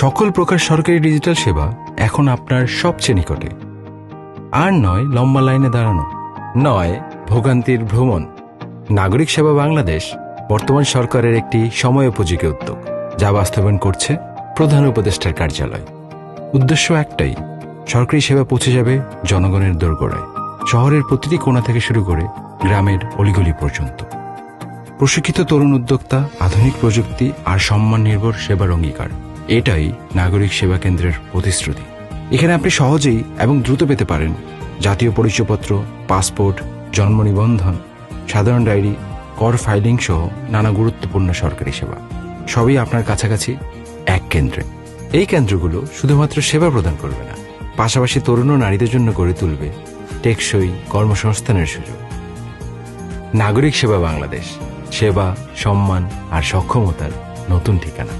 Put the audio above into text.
সকল প্রকার সরকারি ডিজিটাল সেবা এখন আপনার সবচেয়ে নিকটে। আর নয় লম্বা লাইনে দাঁড়ানো, নয় ভোগান্তির ভ্রমণ। নাগরিক সেবা বাংলাদেশ বর্তমান সরকারের একটি সময়োপযোগী উদ্যোগ, যা বাস্তবায়ন করছে প্রধান উপদেষ্টার কার্যালয়। উদ্দেশ্য একটাই, সরকারি সেবা পৌঁছে যাবে জনগণের দোরগোড়ায়, শহরের প্রতিটি কোণা থেকে শুরু করে গ্রামের অলিগলি পর্যন্ত। প্রশিক্ষিত তরুণ উদ্যোক্তা, আধুনিক প্রযুক্তি আর সম্মান নির্ভর সেবার অঙ্গীকার, এটাই নাগরিক সেবা কেন্দ্রের প্রতিশ্রুতি। এখানে আপনি সহজেই এবং দ্রুত পেতে পারেন জাতীয় পরিচয়পত্র, পাসপোর্ট, জন্ম নিবন্ধন, সাধারণ ডায়েরি, কর ফাইলিং সহ নানা গুরুত্বপূর্ণ সরকারি সেবা, সবই আপনার কাছাকাছি এক কেন্দ্রে। এই কেন্দ্রগুলো শুধুমাত্র সেবা প্রদান করবে না, পাশাপাশি তরুণ ও নারীদের জন্য গড়ে তুলবে টেকসই কর্মসংস্থানের সুযোগ। নাগরিক সেবা বাংলাদেশ, সেবা, সম্মান আর সক্ষমতার নতুন ঠিকানা।